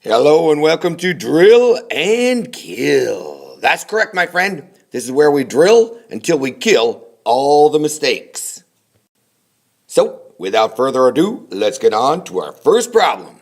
Hello and welcome to Drill and Kill. That's correct, my friend. This is where we drill until we kill all the mistakes. So, without further ado, let's get on to our first problem.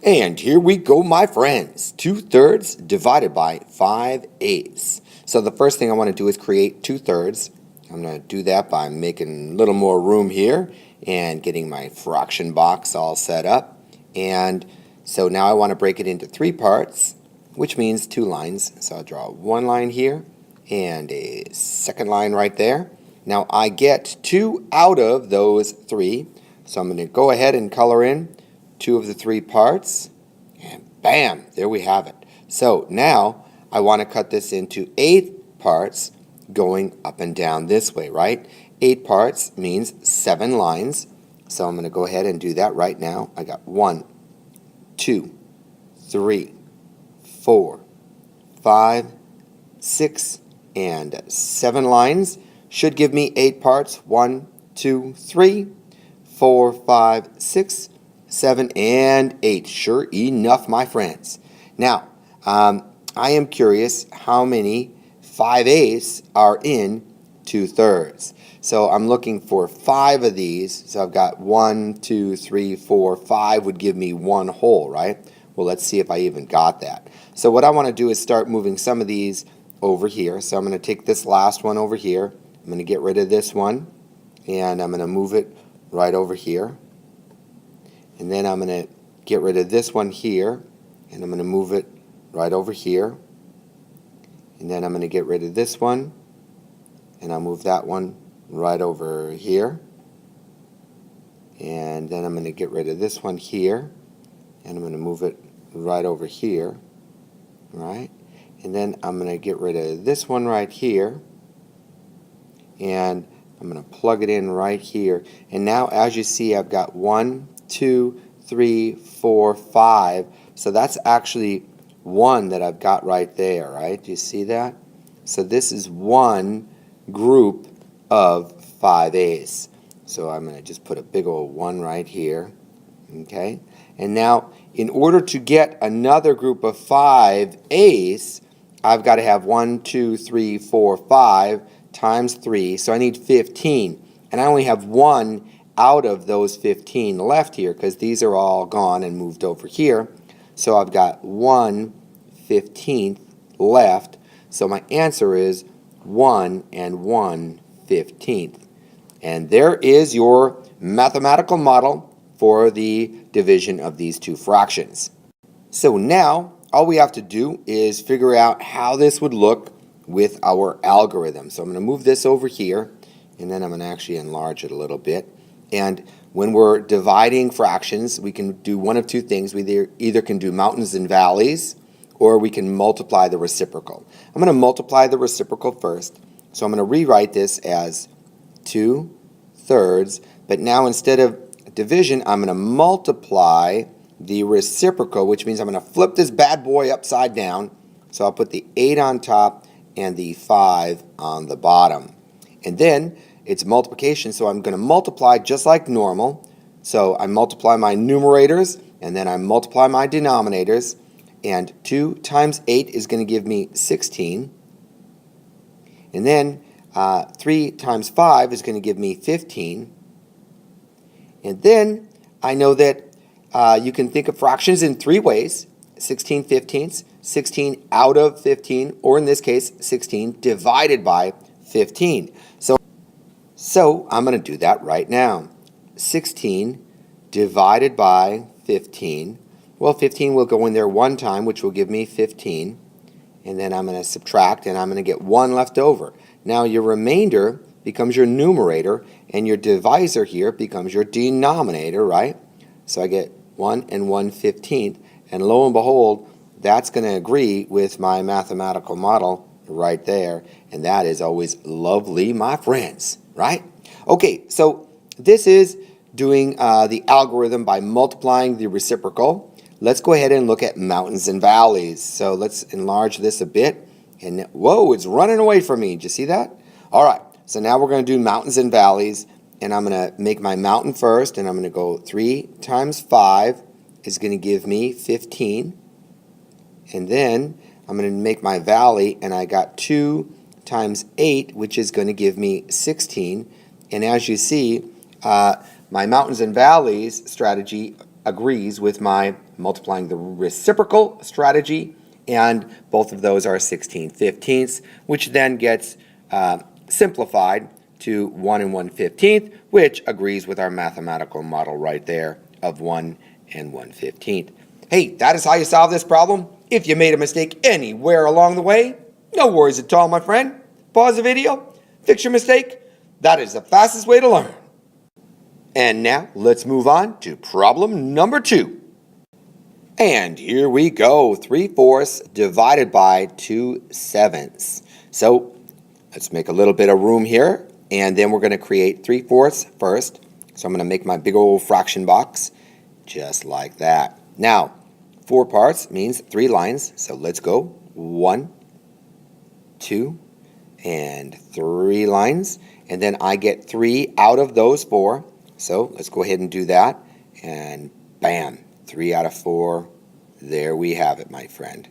And here we go, my friends. 2/3 divided by 5/8. So the first thing I want to do is create 2/3. I'm going to do that by making a little more room here and getting my fraction box all set up. And so now I want to break it into 3 parts, which means 2 lines. So I'll draw one line here and a second line right there. Now I get 2 out of those 3. So I'm going to go ahead and color in 2 of the 3 parts. And bam, there we have it. So now I want to cut this into 8 parts going up and down this way, right? 8 parts means 7 lines. So I'm going to go ahead and do that right now. I got 1, 2, 3, 4, 5, 6, and 7 lines. Should give me 8 parts. 1, 2, 3, 4, 5, 6, 7, and 8. Sure enough, my friends. Now, I am curious how many 5/8 are in 2/3. So I'm looking for 5 of these. So I've got 1, 2, 3, 4, 5 would give me 1 whole, right? Well, let's see if I even got that. So what I want to do is start moving some of these over here. So I'm going to take this last one over here. I'm going to get rid of this one, and I'm going to move it right over here. And then I'm going to get rid of this one here, and I'm going to move it right over here. And then I'm going to get rid of this one, and I'll move that one right over here. And then I'm going to get rid of this one here, and I'm going to move it right over here, right? And then I'm going to get rid of this one right here, and I'm going to plug it in right here. And now, as you see, I've got 1, 2, 3, 4, 5. So that's actually 1 that I've got right there, right? Do you see that? So this is 1 group of 5/8. So I'm going to just put a big old 1 right here. Okay? And now, in order to get another group of 5/8, I've got to have 1, 2, 3, 4, 5 times 3. So I need 15. And I only have 1 out of those 15 left here because these are all gone and moved over here. So I've got 1/15 left. So my answer is 1 and 1/15. And there is your mathematical model for the division of these 2 fractions. So now all we have to do is figure out how this would look with our algorithm. So I'm going to move this over here, and then I'm going to actually enlarge it a little bit. And when we're dividing fractions, we can do one of 2 things. We either can do mountains and valleys, or we can multiply the reciprocal. I'm going to multiply the reciprocal first. So I'm going to rewrite this as 2/3, but now instead of division, I'm going to multiply the reciprocal, which means I'm going to flip this bad boy upside down. So I'll put the 8 on top and the 5 on the bottom. And then it's multiplication, so I'm going to multiply just like normal. So I multiply my numerators, and then I multiply my denominators. And 2 times 8 is going to give me 16. And then 3 times 5 is going to give me 15. And then I know that you can think of fractions in 3 ways. 16/15ths, 16 out of 15, or in this case, 16 divided by 15. So I'm going to do that right now. 16 divided by 15. Well, 15 will go in there 1 time, which will give me 15. And then I'm going to subtract, and I'm going to get 1 left over. Now your remainder becomes your numerator, and your divisor here becomes your denominator, right? So I get 1 and 1/15. And lo and behold, that's going to agree with my mathematical model right there. And that is always lovely, my friends, right? Okay, so this is doing the algorithm by multiplying the reciprocal. Let's go ahead and look at mountains and valleys. So let's enlarge this a bit. And whoa, it's running away from me. Did you see that? All right, so now we're going to do mountains and valleys. And I'm going to make my mountain first. And I'm going to go 3 times 5 is going to give me 15. And then I'm going to make my valley, and I got 2 times 8, which is going to give me 16. And as you see, my mountains and valleys strategy agrees with my multiplying the reciprocal strategy, and both of those are 16/15ths, which then gets simplified to 1 1/15, which agrees with our mathematical model right there of 1 1/15. Hey, that is how you solve this problem. If you made a mistake anywhere along the way, no worries at all, my friend. Pause the video, fix your mistake. That is the fastest way to learn. And now let's move on to problem number 2. And here we go, 3/4 divided by 2/7. So let's make a little bit of room here, and then we're going to create 3/4 first. So I'm going to make my big old fraction box just like that. Now, 4 parts means 3 lines, so let's go. 1, 2, and 3 lines, and then I get 3 out of those 4. So let's go ahead and do that, and bam, 3 out of 4. There we have it, my friend.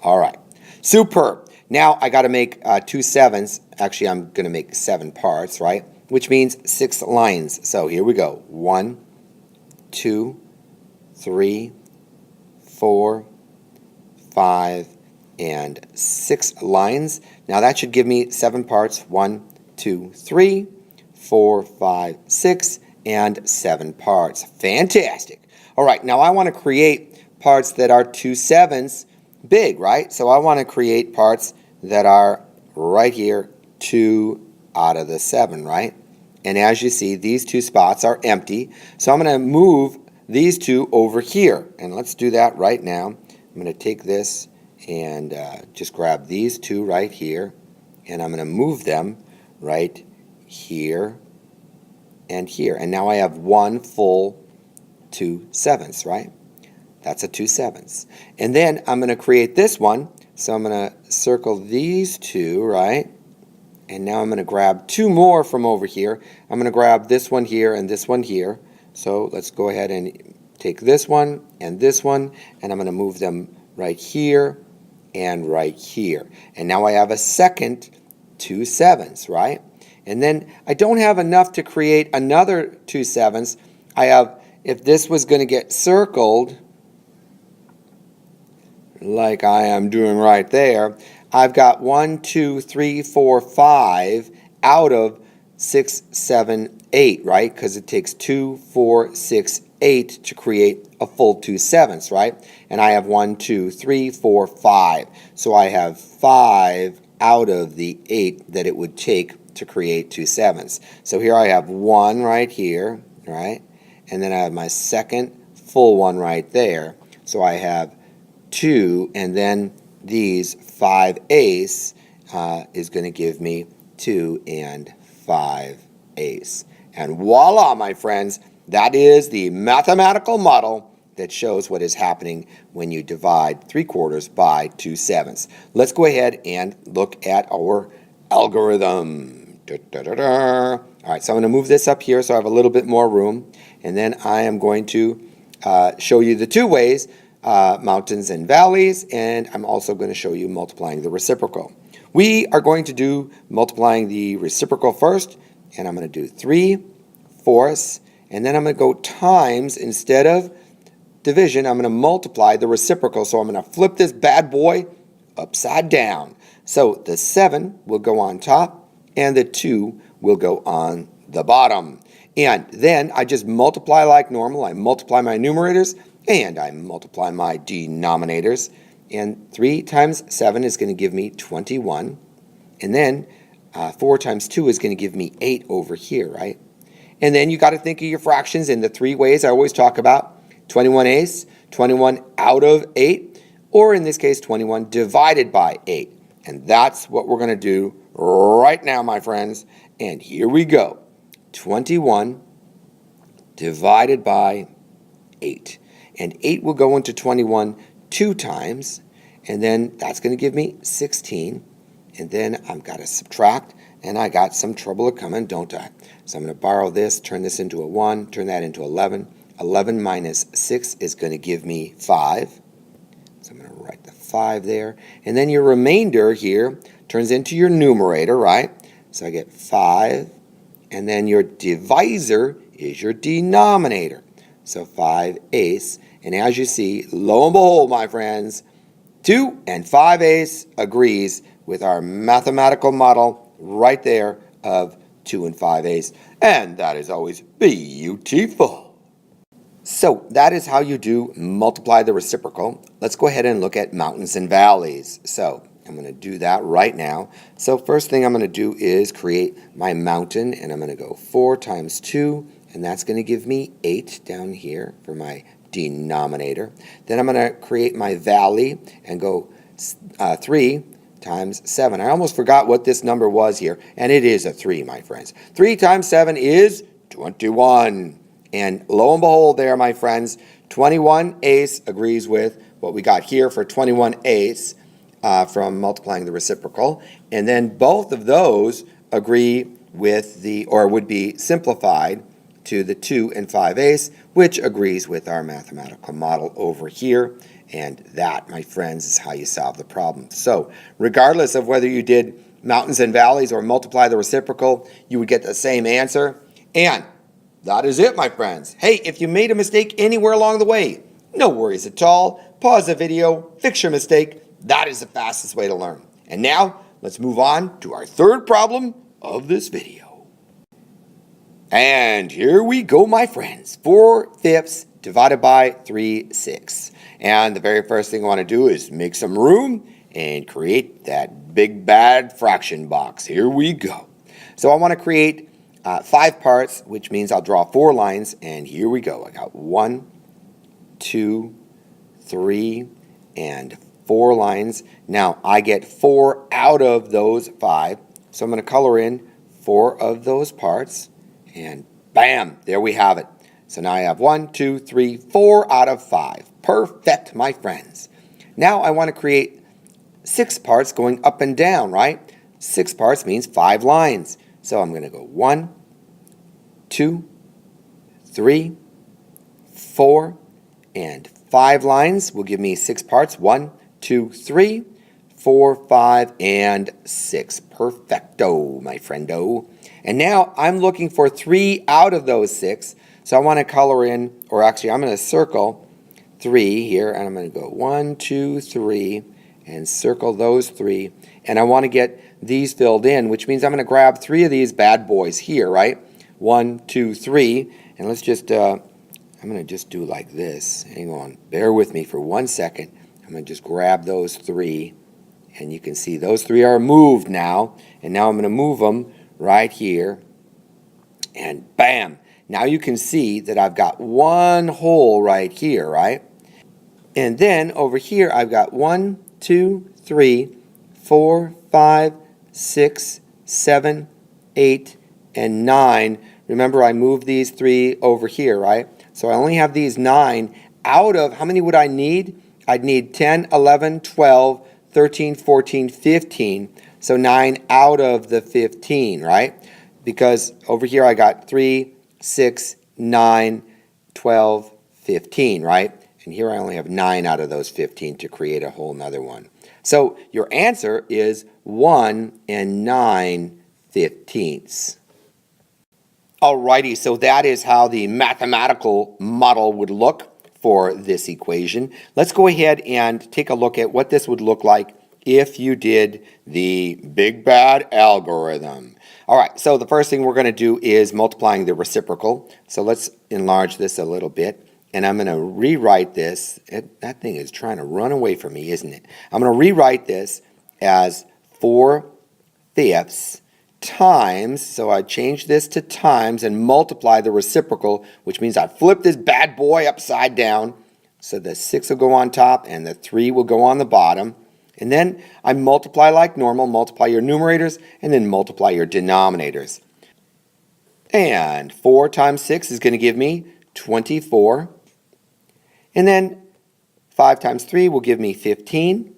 All right, superb. Now I got to make 2/7. Actually, I'm going to make 7 parts, right? Which means 6 lines. So here we go. 1, 2, 3, 4, 5, and 6 lines. Now that should give me 7 parts. 1, 2, 3, 4, 5, 6, and 7 parts. Fantastic. All right, now I want to create parts that are 2/7 big, right? So I want to create parts that are right here, 2 out of the 7, right? And as you see, these 2 spots are empty. So I'm going to move these 2 over here. And let's do that right now. I'm going to take this and just grab these 2 right here. And I'm going to move them right here and here. And now I have 1 full 2/7, right? That's a 2/7. And then I'm going to create this one. So I'm going to circle these 2, right? And now I'm going to grab 2 more from over here. I'm going to grab this one here and this one here. So let's go ahead and take this one, and I'm going to move them right here and right here. And now I have a second 2/7, right? And then I don't have enough to create another 2/7. I have, if this was going to get circled, like I am doing right there, I've got 1, 2, 3, 4, 5 out of 6, 7, 8, right? Because it takes 2, 4, 6, 8 to create a full 2/7, right? And I have 1, 2, 3, 4, 5. So I have 5 out of the 8 that it would take to create 2/7. So here I have 1 right here, right? And then I have my second full one right there. So I have 2, and then these 5/8 is going to give me 2 and 5/8. And voila, my friends, that is the mathematical model that shows what is happening when you divide 3/4 by 2/7. Let's go ahead and look at our algorithm. All right, so I'm going to move this up here so I have a little bit more room, and then I am going to show you the 2 ways, mountains and valleys, and I'm also going to show you multiplying the reciprocal. We are going to do multiplying the reciprocal first, and I'm going to do 3/4, and then I'm going to go times, instead of division, I'm going to multiply the reciprocal. So I'm going to flip this bad boy upside down. So the 7 will go on top, and the 2 will go on the bottom. And then I just multiply like normal. I multiply my numerators, and I multiply my denominators. And 3 times 7 is going to give me 21. And then 4 times 2 is going to give me 8 over here, right? And then you got to think of your fractions in the 3 ways I always talk about. 21/8, 21 out of 8, or in this case, 21 divided by 8. And that's what we're going to do right now, my friends. And here we go. 21 divided by 8. And 8 will go into 21 2 times, and then that's going to give me 16. And then I've got to subtract, and I got some trouble coming, don't I? So I'm going to borrow this, turn this into a 1, turn that into 11. 11 minus 6 is going to give me 5. So I'm going to write the 5 there. And then your remainder here turns into your numerator, right? So I get 5. And then your divisor is your denominator. So 5/8. And as you see, lo and behold, my friends, 2 and 5/8 agrees with our mathematical model right there of 2 and 5/8. And that is always beautiful. So that is how you do multiply the reciprocal. Let's go ahead and look at mountains and valleys. So I'm going to do that right now. So first thing I'm going to do is create my mountain, and I'm going to go 4 times 2, and that's going to give me 8 down here for my denominator. Then I'm going to create my valley and go 3 times 7. I almost forgot what this number was here, and it is a 3, my friends. 3 times 7 is 21. And lo and behold there, my friends, 21/8 agrees with what we got here for 21/8 from multiplying the reciprocal. And then both of those agree with or would be simplified to the 2 and 5/8, which agrees with our mathematical model over here. And that, my friends, is how you solve the problem. So regardless of whether you did mountains and valleys or multiply the reciprocal, you would get the same answer. And that is it, my friends. Hey, if you made a mistake anywhere along the way, no worries at all. Pause the video, fix your mistake. That is the fastest way to learn. And now, let's move on to our third problem of this video. And here we go, my friends. 4/5 divided by 3/6. And the very first thing I want to do is make some room and create that big bad fraction box. Here we go. So I want to create 5 parts, which means I'll draw 4 lines, and here we go. I got 1, 2, 3, and 4 lines. Now, I get 4 out of those 5, so I'm going to color in 4 of those parts, and bam, there we have it. So now I have 1, 2, 3, 4 out of 5. Perfect, my friends. Now I want to create 6 parts going up and down, right? 6 parts means 5 lines. So I'm going to go 1, 2, 3, 4, and 5 lines will give me 6 parts. 1, 2, 3, 4, 5, and 6. Perfecto, my friendo. And now I'm looking for 3 out of those 6. So I want to color in, or actually I'm going to circle 3 here, and I'm going to go 1, 2, 3, and circle those 3. And I want to get these filled in, which means I'm going to grab 3 of these bad boys here, right? 1, 2, 3, and let's just, I'm going to just do like this. Hang on, bear with me for 1 second. I'm going to just grab those 3, and you can see those 3 are moved now, and now I'm going to move them right here, and bam! Now you can see that I've got 1 hole right here, right? And then over here I've got 1, 2, 3, 4, 5, 6, 7, 8, and 9. Remember, I moved these 3 over here, right? So I only have these 9 out of, how many would I need? I'd need 10, 11, 12, 13, 14, 15. So 9 out of the 15, right? Because over here I got 3, 6, 9, 12, 15, right? And here I only have 9 out of those 15 to create a whole nother one. So your answer is 1 and 9/15. Alrighty, so that is how the mathematical model would look for this equation. Let's go ahead and take a look at what this would look like if you did the big bad algorithm. Alright, so the first thing we're going to do is multiplying the reciprocal. So let's enlarge this a little bit. And I'm going to rewrite this. That thing is trying to run away from me, isn't it? I'm going to rewrite this as 4/5 times, so I change this to times and multiply the reciprocal, which means I flip this bad boy upside down. So the 6 will go on top and the 3 will go on the bottom. And then I multiply like normal, multiply your numerators and then multiply your denominators. And 4 times 6 is going to give me 24. And then 5 times 3 will give me 15.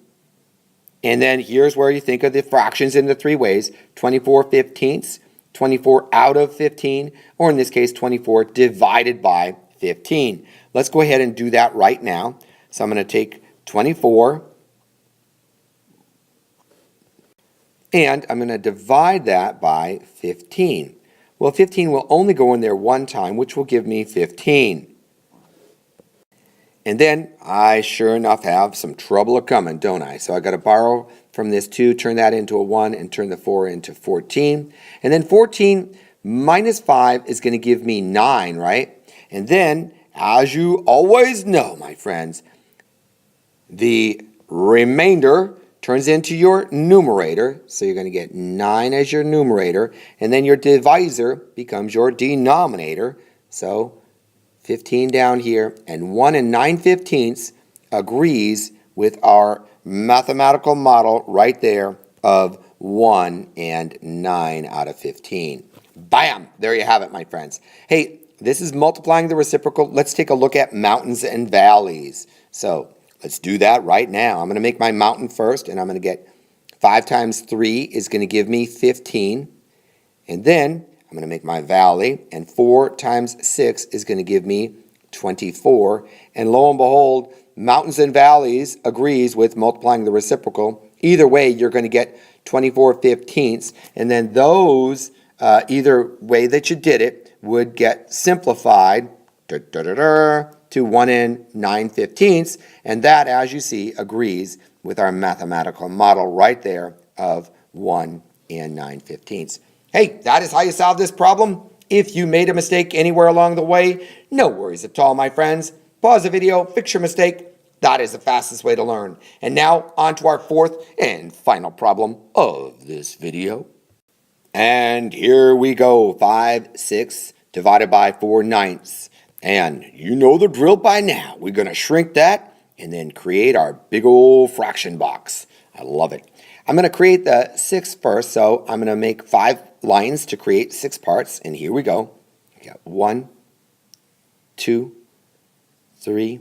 And then here's where you think of the fractions in the 3 ways. 24/15, 24 out of 15, or in this case 24 divided by 15. Let's go ahead and do that right now. So I'm going to take 24 and I'm going to divide that by 15. Well, 15 will only go in there one time, which will give me 15. And then I sure enough have some trouble a-coming, don't I? So I got to borrow from this 2, turn that into a 1, and turn the 4 into 14. And then 14 minus 5 is going to give me 9, right? And then, as you always know, my friends, the remainder turns into your numerator. So you're going to get 9 as your numerator. And then your divisor becomes your denominator. So 15 down here, and 1 and 9/15 agrees with our mathematical model right there of 1 and 9 out of 15. Bam! There you have it, my friends. Hey, this is multiplying the reciprocal. Let's take a look at mountains and valleys. So let's do that right now. I'm going to make my mountain first, and I'm going to get 5 times 3 is going to give me 15. And then I'm going to make my valley, and 4 times 6 is going to give me 24. And lo and behold, mountains and valleys agrees with multiplying the reciprocal. Either way, you're going to get 24/15. And then those, either way that you did it, would get simplified to 1 and 9/15. And that, as you see, agrees with our mathematical model right there of 1 and 9/15. Hey, that is how you solve this problem. If you made a mistake anywhere along the way, no worries at all, my friends. Pause the video, fix your mistake. That is the fastest way to learn. And now, on to our fourth and final problem of this video. And here we go, 5, 6 divided by 4/9. And you know the drill by now. We're going to shrink that and then create our big old fraction box. I love it. I'm going to create the 6 first, so I'm going to make 5 lines to create 6 parts, and here we go. I got 1, 2, 3,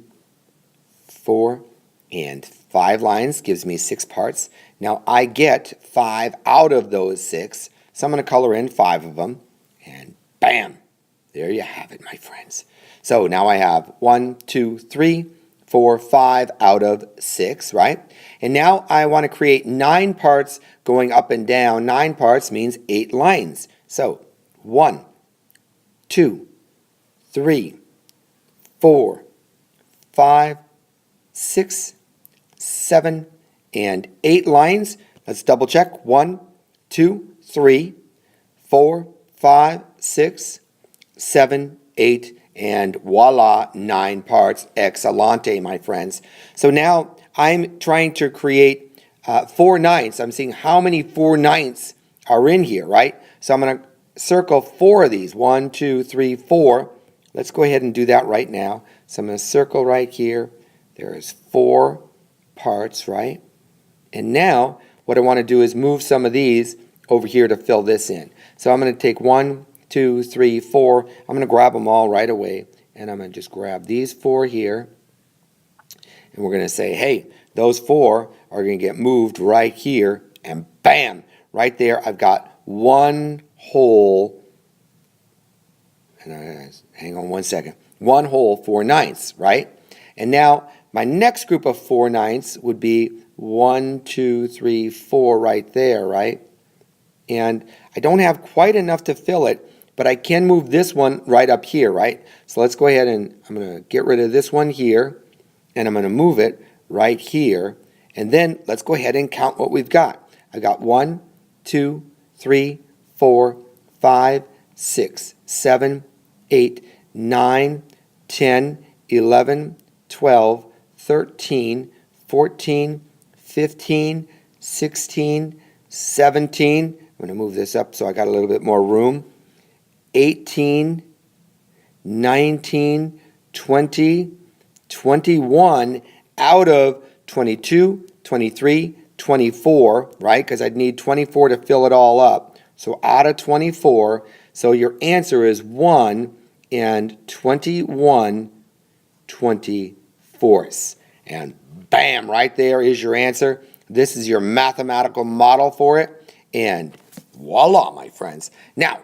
4, and 5 lines gives me 6 parts. Now I get 5 out of those 6, so I'm going to color in 5 of them, and bam, there you have it, my friends. So now I have 1, 2, 3, 4, 5 out of 6, right? And now I want to create 9 parts going up and down. 9 parts means 8 lines. So 1, 2, 3, 4, 5, 6, 7, and 8 lines. Let's double check. 1, 2, 3, 4, 5, 6, 7, 8, and voila, 9 parts. Excellente, my friends. So now I'm trying to create 4/9. I'm seeing how many 4/9 are in here, right? So I'm going to circle 4 of these. 1, 2, 3, 4. Let's go ahead and do that right now. So I'm going to circle right here. There's 4 parts, right? And now what I want to do is move some of these over here to fill this in. So I'm going to take 1, 2, 3, 4. I'm going to grab them all right away. And I'm going to just grab these 4 here. And we're going to say, hey, those 4 are going to get moved right here. And bam, right there, I've got 1 whole, and hang on 1 second, 1 whole 4/9, right? And now my next group of 4/9 would be 1, 2, 3, 4 right there, right? And I don't have quite enough to fill it, but I can move this one right up here, right? So let's go ahead and I'm going to get rid of this one here, and I'm going to move it right here. And then let's go ahead and count what we've got. I've got 1, 2, 3, 4, 5, 6, 7, 8, 9, 10, 11, 12, 13, 14, 15, 16, 17. I'm going to move this up so I got a little bit more room. 18, 19, 20, 21 out of 22, 23, 24, right? Because I'd need 24 to fill it all up. So out of 24, so your answer is 1 and 21/24. And bam, right there is your answer. This is your mathematical model for it. And voila, my friends. Now,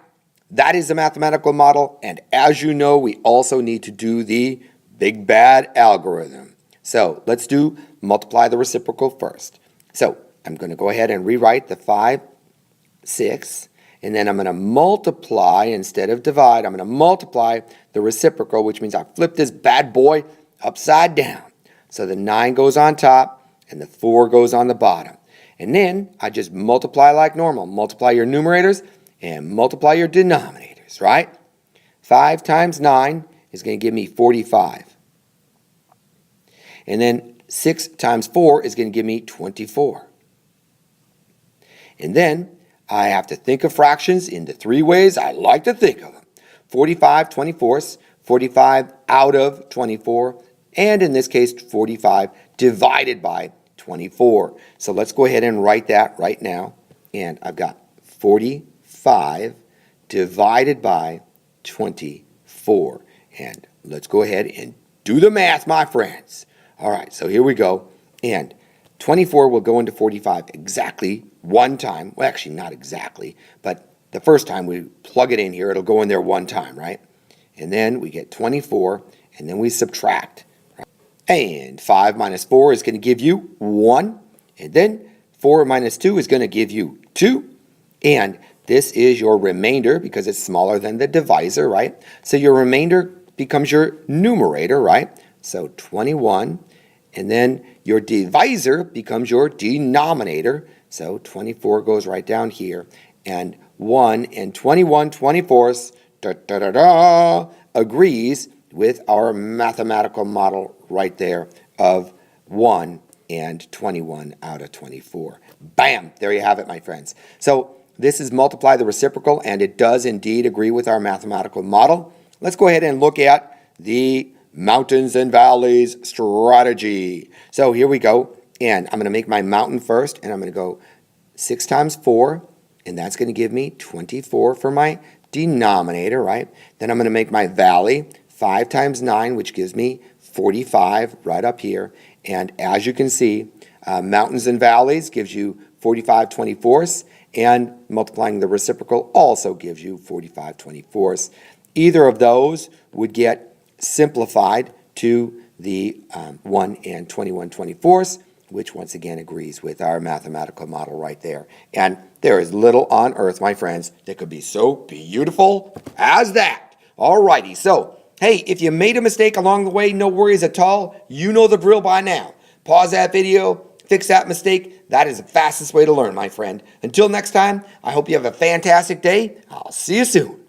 That is the mathematical model, and as you know, we also need to do the big bad algorithm. So let's do multiply the reciprocal first. So I'm going to go ahead and rewrite the 5, 6, and then I'm going to multiply instead of divide. I'm going to multiply the reciprocal, which means I flip this bad boy upside down. So the 9 goes on top and the 4 goes on the bottom. And then I just multiply like normal. Multiply your numerators and multiply your denominators, right? 5 times 9 is going to give me 45. And then 6 times 4 is going to give me 24. And then I have to think of fractions in the 3 ways I like to think of them. 45 24ths, 45 out of 24, and in this case 45 divided by 24. So let's go ahead and write that right now. And I've got 45 divided by 24. And let's go ahead and do the math, my friends. All right, so here we go. And 24 will go into 45 exactly one time. Well, actually, not exactly, but the first time we plug it in here, it'll go in there one time, right? And then we get 24, and then we subtract. Right? And 5 minus 4 is going to give you 1. And then 4 minus 2 is going to give you 2. And this is your remainder because it's smaller than the divisor, right? So your remainder becomes your numerator, right? So 21. And then your divisor becomes your denominator. So 24 goes right down here. And 1 and 21 24ths agrees with our mathematical model right there of 1 and 21 out of 24. Bam! There you have it, my friends. So this is multiply the reciprocal, and it does indeed agree with our mathematical model. Let's go ahead and look at the mountains and valleys strategy. So here we go, and I'm going to make my mountain first, and I'm going to go 6 times 4, and that's going to give me 24 for my denominator, right? Then I'm going to make my valley 5 times 9, which gives me 45 right up here. And as you can see, mountains and valleys gives you 45 24ths, and multiplying the reciprocal also gives you 45 24ths. Either of those would get simplified to the 1 and 21 24ths, which once again agrees with our mathematical model right there. And there is little on earth, my friends, that could be so beautiful as that. Alrighty, so hey, if you made a mistake along the way, no worries at all. You know the drill by now. Pause that video, fix that mistake. That is the fastest way to learn, my friend. Until next time, I hope you have a fantastic day. I'll see you soon.